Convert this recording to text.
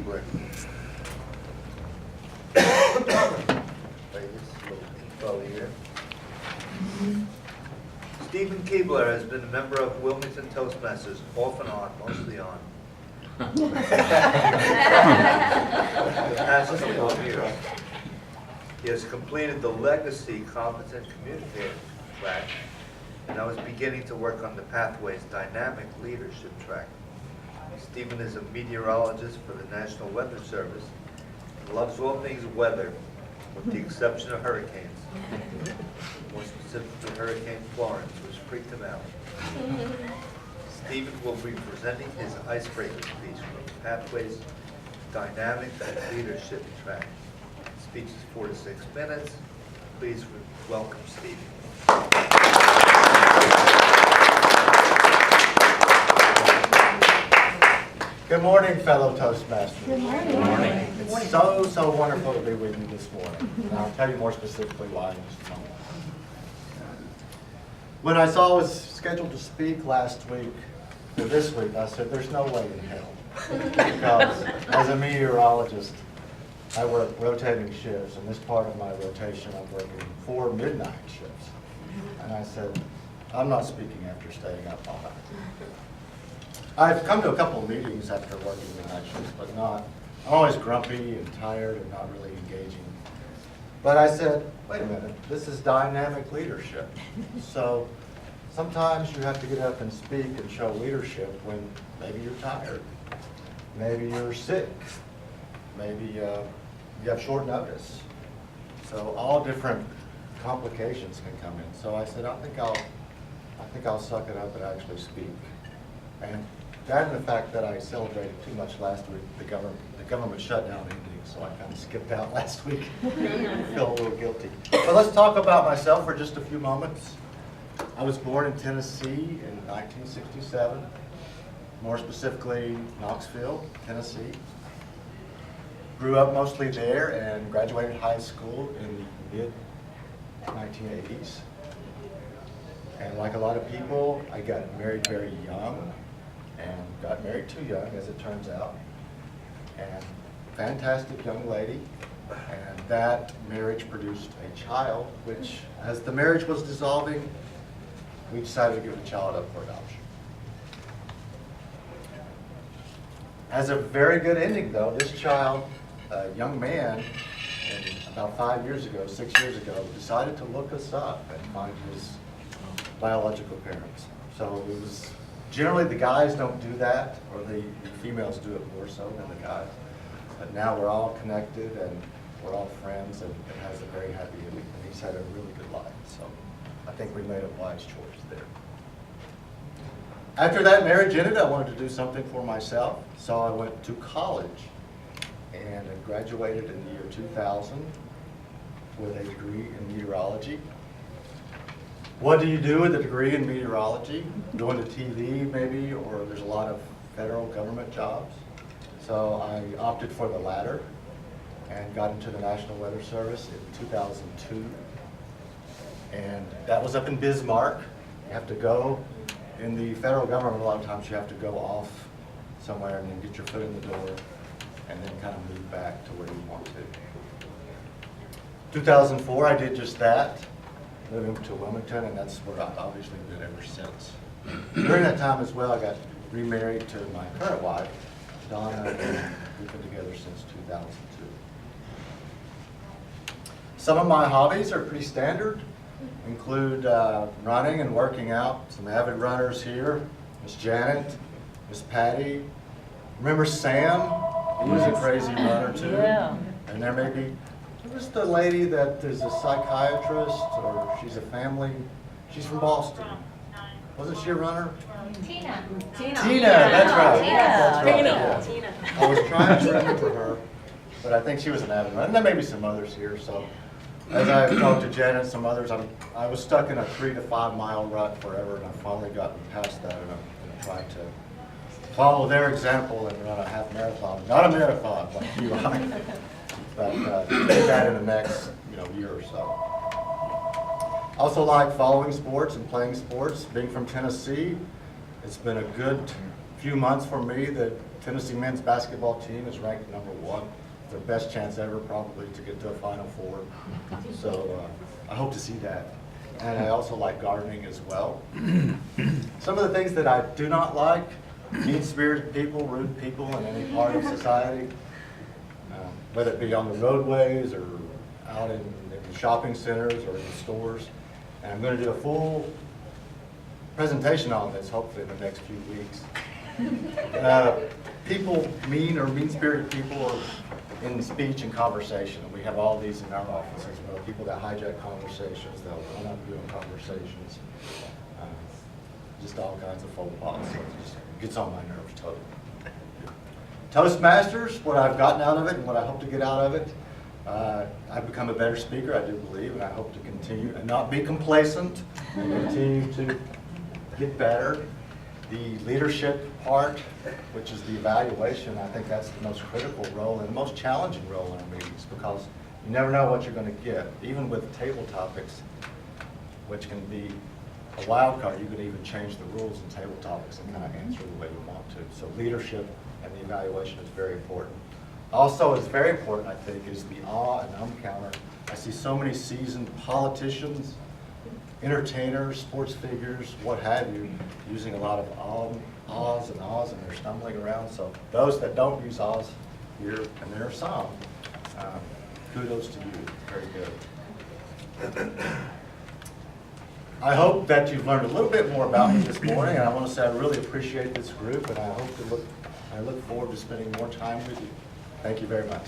Keebler. Here. Stephen Keebler has been a member of Wilmington Toastmasters, off and on, mostly on. The past couple of years. He has completed the Legacy Competent Communicator track, and I was beginning to work on the Pathways Dynamic Leadership track. Stephen is a meteorologist for the National Weather Service and loves all things weather, with the exception of hurricanes. More specifically, Hurricane Florence, which freaked him out. Stephen will be presenting his Icebreaker speech from Pathways Dynamic Leadership track. The speech is 4 to 6 minutes. Please welcome Stephen. Good morning, fellow Toastmasters. Good morning. Good morning. It's so wonderful to be with you this morning. And I'll tell you more specifically why in just a moment. When I saw I was scheduled to speak last week, or this week, I said, there's no way in hell. Because as a meteorologist, I work rotating shifts, and this part of my rotation, I'm working 4 midnight shifts. And I said, I'm not speaking after staying up all night. I've come to a couple of meetings after working midnight shifts, but I'm always grumpy and tired and not really engaging. But I said, wait a minute, this is dynamic leadership. So sometimes you have to get up and speak and show leadership when maybe you're tired, maybe you're sick, maybe you have short notice. So all different complications can come in. So I said, I think I'll suck it up and actually speak. And that and the fact that I celebrated too much last week, the government shutdown ending, so I kind of skipped out last week. I feel a little guilty. But let's talk about myself for just a few moments. I was born in Tennessee in 1967, more specifically Knoxville, Tennessee. Grew up mostly there and graduated high school in the mid-1980s. And like a lot of people, I got married very young. And got married too young, as it turns out. And fantastic young lady. And that marriage produced a child, which, as the marriage was dissolving, we decided to give the child up for adoption. Has a very good ending, though. This child, a young man, about 6 years ago, decided to look us up and find his biological parents. So it was. Generally, the guys don't do that, or the females do it more so than the guys. But now we're all connected, and we're all friends, and it has a very happy ending. And he's had a really good life, so I think we made a wise choice there. After that marriage ended, I wanted to do something for myself, so I went to college, and I graduated in the year 2000 with a degree in meteorology. What do you do with a degree in meteorology? Go into TV maybe, or there's a lot of federal government jobs. So I opted for the latter and got into the National Weather Service in 2002. And that was up in Bismarck. You have to go, in the federal government, a lot of times you have to go off somewhere and then get your foot in the door and then kind of move back to where you want to. 2004, I did just that. Moving to Wilmington, and that's where I've obviously been ever since. During that time as well, I got remarried to my current wife, Donna, and we've been together since 2002. Some of my hobbies are pretty standard, include running and working out. Some avid runners here, Miss Janet, Miss Patty. Remember Sam? He was a crazy runner too. Yeah. And there may be. Who's the lady that is a psychiatrist, or she's she's from Boston. Wasn't she a runner? Tina, that's right. That's right. Tina. Yeah. Tina. I was trying to remember her, but I think she was an avid runner. And there may be some others here. So as I've talked to Janet and some others, I was stuck in a 3 to 5 mile rut forever, and I've finally gotten past that, and I'm going to try to follow their example and run a half marathon. Not a marathon like you are. But do that in the next year or so. Also like following sports and playing sports. Being from Tennessee, it's been a good few months for me, the Tennessee men's basketball team is ranked #1. Their best chance ever probably to get to a Final Four. So I hope to see that. And I also like gardening as well. Some of the things that I do not like: mean-spirited people, rude people in any part of society, whether it be on the roadways or out in shopping centers or in stores. And I'm going to do a full presentation on this, hopefully in the next few weeks. People, mean or mean-spirited people, are in speech and conversation, and we have all these in our office as well. People that hijack conversations, they'll run up doing conversations, just all kinds of faux pas. So it just gets on my nerves totally. Toastmasters, what I've gotten out of it and what I hope to get out of it, I've become a better speaker, I do believe, and I hope to continue and not be complacent and continue to get better. The leadership part, which is the evaluation, I think that's the most critical role and the most challenging role in our meetings, because you never know what you're going to get. Even with table topics, which can be a wild card, you could even change the rules in table topics and kind of answer the way you want to. So leadership and the evaluation is very important. Also, it's very important, I think, is the awe and counter. I see so many seasoned politicians, entertainers, sports figures, what have you, using a lot of ahs, and they're stumbling around. So those that don't use ahs here, and there are some, kudos to you. Very good. I hope that you've learned a little bit more about me this morning, and I want to say I really appreciate this group, and I look forward to spending more time with you. Thank you very much.